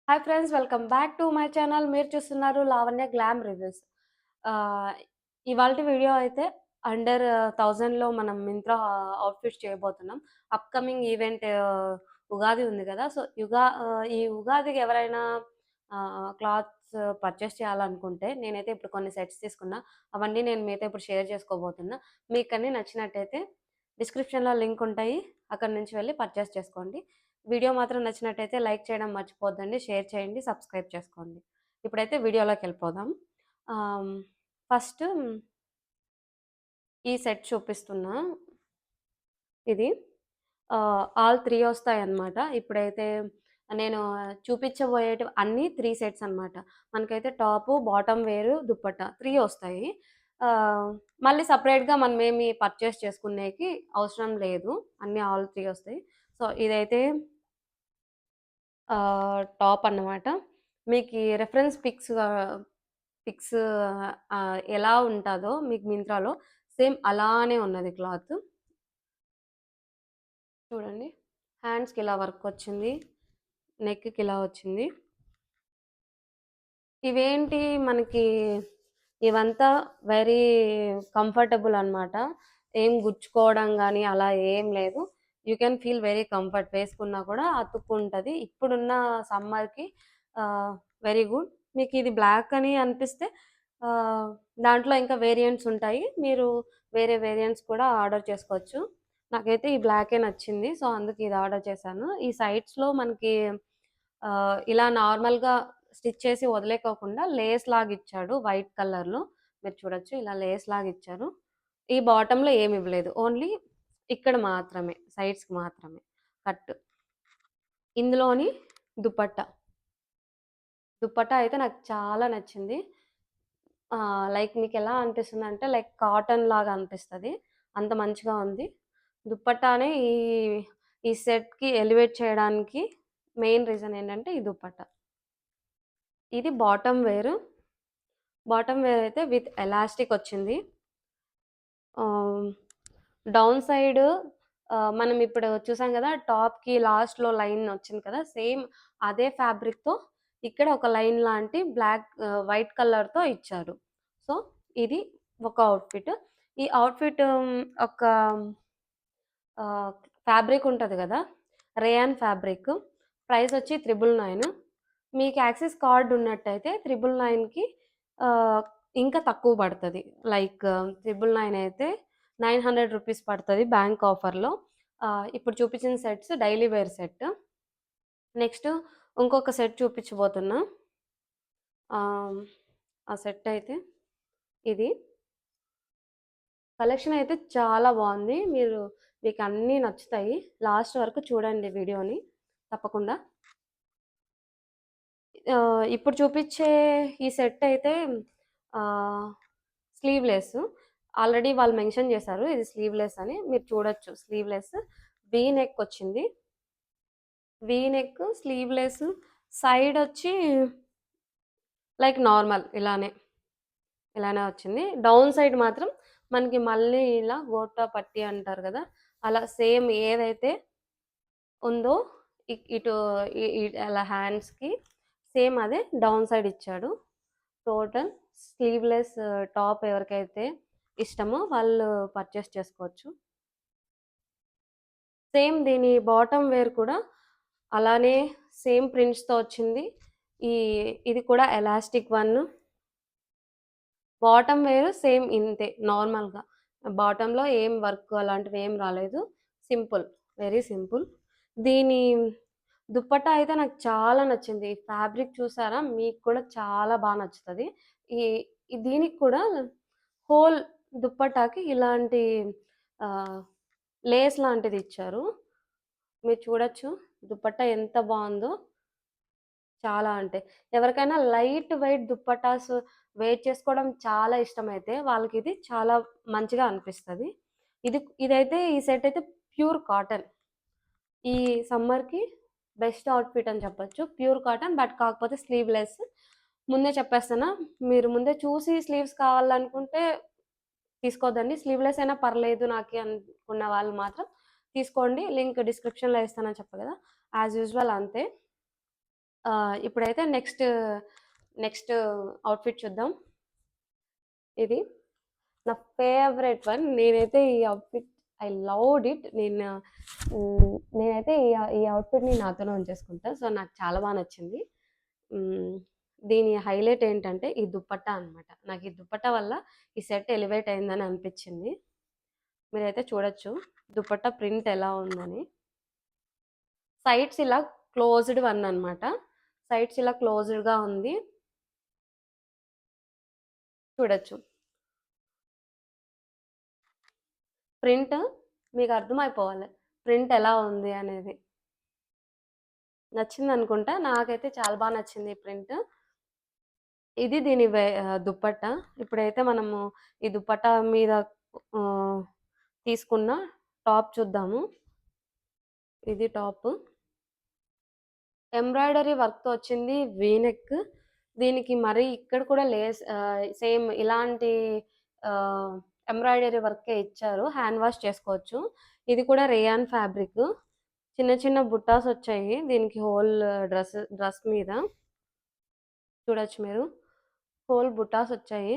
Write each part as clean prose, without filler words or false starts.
Hi friends, welcome back to my channel. మీరు చూస్తున్నారు Lavanya glam reviews. ఆహ్, ఇవాల్టి వీడియో అయితే అండర్ 1000లో మనం మింత్రా అవుట్‌ఫిట్స్ చేయబోతున్నాం. అప్‌కమింగ్ ఈవెంట్ ఉగాది ఉంది గదా! సో, ఈ ఉగాదికి ఎవరైనా క్లాత్స్ పర్చేస్ చేయాలనుకుంటే నేనైతే ఇప్పుడు కొన్ని సెట్స్ తీసుకున్నా. అవన్నీ నేను మీతో ఇప్పుడు షేర్ చేసుకోబోతున్నా. మీకన్నీ నచ్చినట్టయితే డిస్క్రిప్షన్‌లో లింక్ ఉంటాయి. అక్కడి నుంచి వెళ్లి పర్చేస్ చేసుకోండి. వీడియో మాత్రం నచ్చినట్టయితే లైక్ చేయడం మర్చిపోద్దండి. షేర్ చేయండి. సబ్స్క్రైబ్ చేసుకోండి. ఇప్పుడైతే వీడియోలోకెళ్ళిపోదాం. ఆహ్, ఫస్ట్ ఈ సెట్ చూపిస్తున్నా. ఇది ఆల్ 3 ఒస్తాయన్నమాట. ఇప్పుడైతే నేను చూపించబోయేటివి అన్నీ 3 సెట్స్ అన్నమాట. మనకైతే టాపు, బాటమ్ వేరు, దుపట్టా 3 ఒస్తాయి. ఆహ్, మళ్ళీ సెపరేట్‌గా మనమేమి పర్చేస్ చేసుకునేకి అవసరం లేదు. అన్నీ ఆల్ 3 ఒస్తాయి. సో, ఇదైతే టాప్ అన్నమాట. మీకీ రెఫరెన్స్ పిక్స్ ఎలా ఉంటాదో మీకు మింత్రాలో సేమ్ అలానే ఉన్నది క్లాత్. చూడండి. హ్యాండ్స్‌కి ఇలా వర్క్ వచ్చింది. నెక్‌కి ఇలా వచ్చింది. ఇవేంటి మనకి ఇవంతా వెరీ కంఫర్టబుల్ అన్నమాట. ఏం గుచ్చుకోవడం గానీ అలా ఏం లేదు. You can feel very comfort. వేసుకున్నా కూడా అతుక్కుంటది. ఇప్పుడున్న సమ్మర్‌కి ఆహ్, వెరీ గుడ్. మీకిది బ్లాక్ అని అనిపిస్తే ఆహ్, దాంట్లో ఇంకా వేరియంట్స్ ఉంటాయి. మీరు వేరే వేరియంట్స్ కూడా ఆర్డర్ చేసుకోవచ్చు. నాకైతే ఈ బ్లాకే నచ్చింది. సో, అందుకే ఇది ఆర్డర్ చేశాను. ఈ సైడ్స్‌లో మనకి ఇలా నార్మల్‌గా స్టిచ్ చేసి వదిలేకోకుండా లేస్ లాగిచ్చాడు వైట్ కలర్‌లో. మీరు చూడొచ్చు. ఇలా లేస్ లాగిచ్చారు. ఈ బాటమ్‌లో ఏమి ఇవ్వలేదు. ఓన్లీ ఇక్కడ మాత్రమే. సైడ్స్‌కి మాత్రమే కట్. ఇందులోని దుపట్టా. దుపట్టా అయితే నాకు చాలా నచ్చింది. లైక్ మీకెలా అనిపిస్తుందంటే లైక్ కాటన్ లాగా అనిపిస్తది. అంత మంచిగా ఉంది. దుపట్టానే ఈ సెట్‌కి ఎలివేట్ చేయడానికి మెయిన్ రీజన్ ఏంటంటే ఈ దుపట్టా. ఇది బాటమ్ వేర్. బాటమ్ వేర్ అయితే విత్ ఎలాస్టిక్ వచ్చింది. ఆహ్, డౌన్ సైడ్ మనం ఇప్పుడు చూసాం గదా! టాప్‌కి లాస్ట్‌లో లైన్ వచ్చింది కదా! సేమ్ అదే ఫ్యాబ్రిక్‌తో ఇక్కడ ఒక లైన్ లాంటి వైట్ కలర్‌తో ఇచ్చారు. సో, ఇది ఒక అవుట్‌ఫిట్. ఈ అవుట్‌ఫిట్ ఒక ఆహ్, ఫ్యాబ్రిక్ ఉంటది గదా! Rayon fabric. ప్రైస్ వచ్చి 999. మీకు యాక్సెస్ కార్డ్ ఉన్నట్టయితే 999కి ఆహ్, ఇంకా తక్కువ పడతది. లైక్ 999 అయితే 900 రూపీస్ పడతది బ్యాంక్ ఆఫర్‌లో. ఇప్పుడు చూపించిన sets daily wear set. Next ఇంకొక సెట్ చూపించబోతున్నా. ఆహ్, ఆ సెట్ అయితే ఇది. కలెక్షన్ అయితే చాలా బావుంది. మీకన్నీ నచ్చుతాయి. లాస్ట్ వరకు చూడండి వీడియోని తప్పకుండా. ఇప్పుడు చూపిచ్చే ఈ సెట్ అయితే ఆహ్, స్లీవ్‌లెస్. ఆల్రెడీ వాళ్ళు మెన్షన్ చేశారు. ఇది స్లీవ్‌లెస్ అని. మీరు చూడొచ్చు స్లీవ్‌లెస్. వీ నెక్ వచ్చింది. వీ నెక్, స్లీవ్‌లెస్, సైడొచ్చి లైక్ నార్మల్ ఇలానే వచ్చింది. డౌన్ సైడ్ మాత్రం మనకి మళ్ళీ ఇలా గోటా పట్టీ అంటారు గదా! అలా సేమ్ ఏదైతే ఉందో ఇటు అలా హ్యాండ్స్‌కి సేమ్ అదే డౌన్ సైడ్ ఇచ్చాడు. టోటల్ స్లీవ్‌లెస్ టాప్ ఎవరికైతే ఇష్టమో వాళ్ళు పర్చేస్ చేసుకోవచ్చు. సేమ్ దీని బాటమ్ వేర్ కూడా అలానే సేమ్ ప్రింట్స్‌తో వచ్చింది. ఈ ఇది కూడా elastic one. Bottom wear same ఇంతే నార్మల్‌గా. బాటమ్‌లో ఏం వర్క్ అలాంటివి ఏం రాలేదు. సింపుల్. Very simple. దీని దుపట్టా అయితే నాకు చాలా నచ్చింది. ఈ ఫ్యాబ్రిక్ చూసారా? మీకు కూడా చాలా నచ్చుతది. ఈ దీనికి కూడా హోల్ దుపట్టాకి ఇలాంటి ఆహ్, లేస్ లాంటిది ఇచ్చారు. మీరు చూడొచ్చు. దుపట్టా ఎంత బావుందో. చాలా అంటే. ఎవరికైనా లైట్ వెయిట్ దుప్పటాస్ వేర్ చేసుకోవడం చాలా ఇష్టమైతే వాళ్ళకిది చాలా మంచిగా అనిపిస్తది. ఇదైతే ఈ సెట్ అయితే ప్యూర్ కాటన్. ఈ సమ్మర్‌కి బెస్ట్ అవుట్‌ఫిట్ అని చెప్పొచ్చు. ప్యూర్ కాటన్ బట్ కాకపోతే స్లీవ్‌లెస్. ముందే చెప్పేస్తున్నా. మీరు ముందే చూసి స్లీవ్స్ కావాలనుకుంటే తీసుకోవద్దండి. స్లీవ్‌లెస్ అయినా పర్లేదు నాకి అనుకున్న వాళ్ళు మాత్రం తీసుకోండి. లింక్ డిస్క్రిప్షన్‌లో ఇస్తానని చెప్పా గదా! యాజ్ యూజువల్ అంతే. ఇప్పుడైతే నెక్స్ట్ అవుట్‌ఫిట్ చూద్దాం. ఇది నా ఫేవరెట్ వన్. నేనైతే ఈ అవుట్‌ఫిట్ ఐ లవ్డ్ ఇట్. నేనైతే ఈ అవుట్‌ఫిట్‌ని నాతోనే ఉంచేసుకుంటా. సో, నాకు చాలా నచ్చింది. హ్మ్. దీని హైలైట్ ఏంటంటే ఈ దుపట్టా అనమాట. నాకు ఈ దుపట్టా వల్ల ఈ సెట్ ఎలివేట్ అయిందని అనిపిచ్చింది. మీరైతే చూడొచ్చు దుపట్టా ప్రింట్ ఎలా ఉందని. సైడ్స్ ఇలా క్లోజ్డ్ వన్ అనమాట. సైడ్స్ ఇలా క్లోజ్డ్‌గా ఉంది. చూడొచ్చు. ప్రింట్ మీకు అర్థమైపోవాలి. ప్రింట్ ఎలా ఉంది అనేది. నచ్చిందనుకుంటా. నాకైతే చాలా నచ్చింది ఈ ప్రింట్. ఇది దీని దుపట్టా. ఇప్పుడైతే మనము ఈ దుపట్టా మీద ఆహ్, తీసుకున్న టాప్ చూద్దాము. ఇది టాప్. ఎంబ్రాయిడరీ వర్క్‌తో వచ్చింది. V neck. దీనికి మరి ఇక్కడ కూడా సేమ్ ఇలాంటి ఆహ్, ఎంబ్రాయిడరీ వర్కే ఇచ్చారు. హ్యాండ్ వాష్ చేసుకోవచ్చు. ఇది కూడా రేయాన్ ఫ్యాబ్రిక్. చిన్న చిన్న బుట్టాస్ వచ్చాయి దీనికి డ్రెస్ మీద. చూడొచ్చు మీరు. హోల్ బుట్టాస్ వచ్చాయి.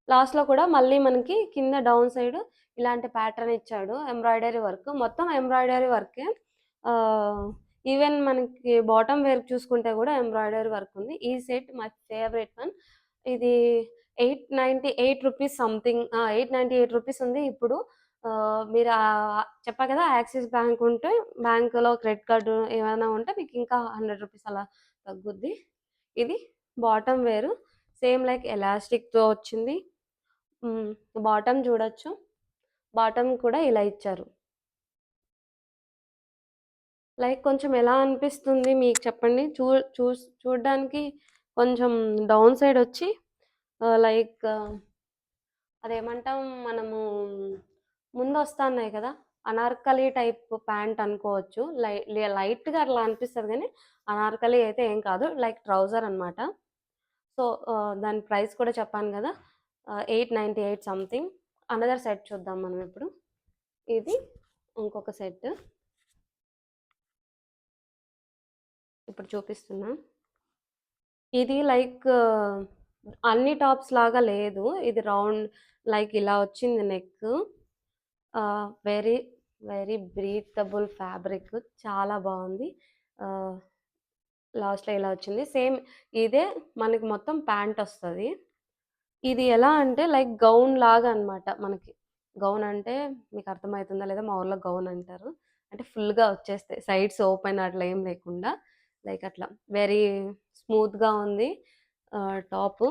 లాస్ట్‌లో కూడా మళ్ళీ మనకి కింద డౌన్ సైడ్ ఇలాంటి ప్యాటర్న్ ఇచ్చాడు. Embroidery work. మొత్తం ఎంబ్రాయిడరీ వర్కే. ఆహ్, ఈవెన్ మనకి బాటమ్ వేర్ చూసుకుంటే కూడా ఎంబ్రాయిడరీ వర్క్ ఉంది. ఈ సెట్ మై ఫేవరెట్ వన్. ఇది రూ. 898 సంథింగ్. రూ. 898 ఉంది. ఇప్పుడు మీరు చెప్పా కదా! యాక్సిస్ బ్యాంక్ ఉంటే బ్యాంక్‌లో క్రెడిట్ కార్డ్ ఏమైనా ఉంటే మీకు ఇంకా రూ. 100 అలా తగ్గుద్ది. ఇది బాటమ్ వేర్. సేమ్ లైక్ ఎలాస్టిక్‌తో వచ్చింది. హ్మ్. బాటమ్ చూడొచ్చు. బాటమ్ కూడా ఇలా ఇచ్చారు. లైక్ కొంచెం ఎలా అనిపిస్తుంది మీకు చెప్పండి? చూడ్డానికి కొంచెం డౌన్ సైడ్ వచ్చి లైక్ అదేమంటాం మనము ముందొస్తాన్నాయి కదా! అనార్కలి టైప్ ప్యాంట్ అనుకోవచ్చు. లైట్‌గా అట్లా అనిపిస్తది గానీ, అనార్కలి అయితే ఏం కాదు. లైక్ ట్రౌజర్ అనమాట. సో, దాని ప్రైస్ కూడా చెప్పాను గదా! 898 సంథింగ్. అనదర్ సెట్ చూద్దాం మనం ఇప్పుడు. ఇది ఇంకొక సెట్. ఇప్పుడు చూపిస్తున్నా. ఇది లైక్ అన్ని టాప్స్ లాగా లేదు. ఇది రౌండ్ లైక్ ఇలా వచ్చింది neck. Very, very breathable fabric. చాలా బావుంది. ఆహ్, లాస్ట్‌లో ఇలా వచ్చింది. సేమ్ ఇదే మనకి మొత్తం ప్యాంటొస్తది. ఇది ఎలా అంటే లైక్ గౌన్ లాగా అన్నమాట మనకి. గౌన్ అంటే మీకు అర్థమైతుందా లేదా? మా ఊర్లో గౌన్ అంటారు. అంటే ఫుల్‌గా వచ్చేస్తాయి. సైడ్స్ ఓపెన్ అట్లా ఏం లేకుండా లైక్ అట్లా. వెరీ స్మూత్‌గా ఉంది. టాపు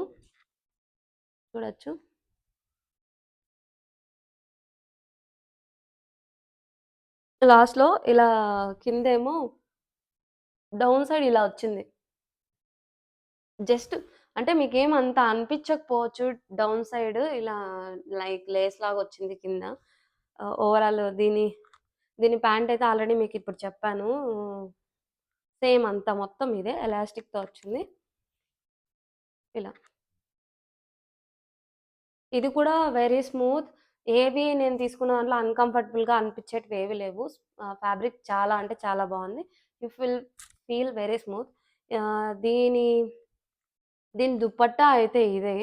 చూడొచ్చు. లాస్ట్‌లో ఇలా కిందేమో డౌన్ సైడ్ ఇలా వచ్చింది. జస్ట్ అంటే మీకేం అంత అనిపించకపోవచ్చు. డౌన్ సైడ్ ఇలా లైక్ లేస్ లాగా వచ్చింది కింద. ఓవరాల్ దీని ప్యాంట్ అయితే ఆల్రెడీ మీకిప్పుడు చెప్పాను. సేమ్ అంతా మొత్తం ఇదే ఎలాస్టిక్‌తో వచ్చింది. ఇలా. ఇది కూడా వెరీ స్మూత్. ఏవి నేను తీసుకున్న దాంట్లో అన్‌కంఫర్టబుల్‌గా అనిపించేటివి ఏవి లేవు. ఫ్యాబ్రిక్ చాలా అంటే చాలా బావుంది. You will feel very smooth. ఆహ్, దీని దీని దుపట్టా అయితే ఇదే.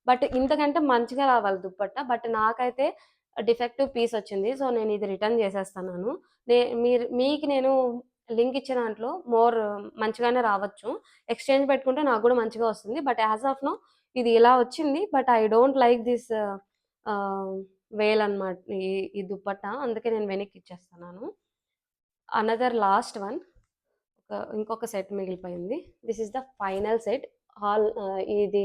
బట్ ఇంతకంటే మంచిగా రావాలి దుపట్టా. బట్ నాకైతే డిఫెక్టివ్ పీస్ వచ్చింది. సో, నేను ఇది రిటర్న్ చేసేస్తన్నాను. మీకు నేను లింక్ ఇచ్చే దాంట్లో మంచిగానే రావచ్చు. ఎక్స్‌చేంజ్ పెట్టుకుంటే నాకు గూడా మంచిగా వస్తుంది. బట్ యాస్ ఆఫ్ నౌ ఇది ఇలా వచ్చింది. But I don't like this ఆహ్, వేల్ అన్నమాట. ఈ దుపట్టా. అందుకే నేను వెనక్కి ఇచ్చేస్తున్నాను. Another last one. ఇంకొక సెట్ మిగిలిపోయింది. This is the final set. ఇది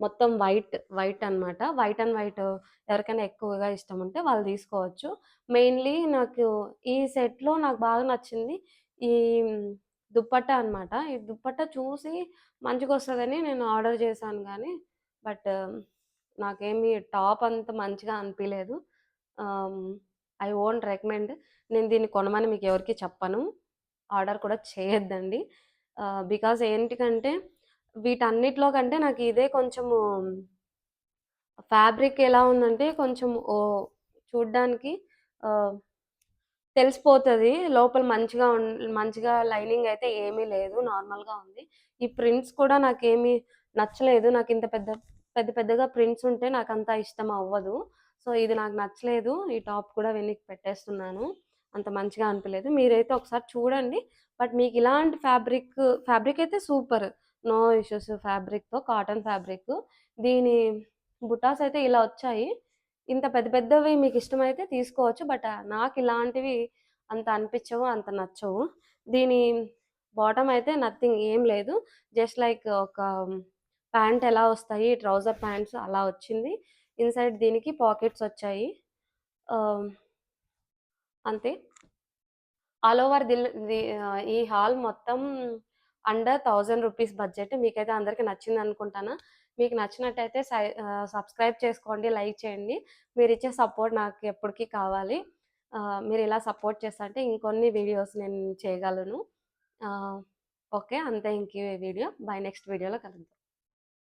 మొత్తం వైట్ అన్నమాట. వైట్ అండ్ వైట్ ఎవరికైనా ఎక్కువగా ఇష్టం ఉంటే వాళ్ళు తీసుకోవచ్చు. మెయిన్‌లీ నాకు ఈ సెట్‌లో నాకు బాగా నచ్చింది ఈ దుపట్టా అన్నమాట. ఈ దుపట్టా చూసి మంచిగొస్తదని నేను ఆర్డర్ చేశాను గానీ, బట్ నాకేమి టాప్ అంత మంచిగా అనిపియలేదు. ఆహ్, ఐ వోంట్ రికమెండ్. నేను దీన్ని కొనమని మీకెవరికీ చెప్పను. ఆర్డర్ కూడా చేయొద్దండి. బికాజ్ ఏంటికంటే వీటన్నిటిలో కంటే నాకు ఇదే కొంచెము ఫ్యాబ్రిక్ ఎలా ఉందంటే కొంచెం చూడ్డానికి ఆహ్ తెలిసిపోతది. లోపల మంచిగా లైనింగ్ అయితే ఏమీ లేదు. నార్మల్‌గా ఉంది. ఈ ప్రింట్స్ కూడా నాకేమి నచ్చలేదు. నాకింత పెద్దగా ప్రింట్స్ ఉంటే నాకంత ఇష్టం అవ్వదు. సో, ఇది నాకు నచ్చలేదు. ఈ టాప్ కూడా వెనక్కి పెట్టేస్తున్నాను. అంత మంచిగా అనిపియలేదు. మీరైతే ఒకసారి చూడండి. బట్ మీకిలాంటి ఫ్యాబ్రిక్ అయితే సూపర్. నో ఇష్యూస్ ఫ్యాబ్రిక్‌తో. Cotton fabric. దీని బుటాస్ అయితే ఇలా వచ్చాయి. ఇంత పెద్దవి మీకిష్టమైతే తీసుకోవచ్చు. బట్ నాకిలాంటివి అంత అనిపిచ్చవు, అంత నచ్చవు. దీని బాటమ్ అయితే నథింగ్ ఏం లేదు. జస్ట్ లైక్ ఒక ప్యాంట్ ఎలా వస్తాయి ట్రౌజర్ ప్యాంట్స్ అలా వచ్చింది. ఇన్‌సైడ్ దీనికి పాకెట్స్ వచ్చాయి. ఆహ్, అంతే. ఆల్ ఓవర్ ఈ హాల్ మొత్తం అండర్ 1000 రూపీస్ బడ్జెట్. మీకైతే అందరికి నచ్చిందనుకుంటాను. మీకు నచ్చినట్టయితే సబ్స్క్రైబ్ చేసుకోండి, లైక్ చేయండి. మీరిచ్చే సపోర్ట్ నాకు ఎప్పటికి కావాలి. మీరిలా సపోర్ట్ చేస్తంటే ఇంకొన్ని వీడియోస్ నేను చేయగలను. ఆహ్, ఓకే. అంతే ఇంక ఈ వీడియో. బై నెక్స్ట్ వీడియోలో కలుద్దాం.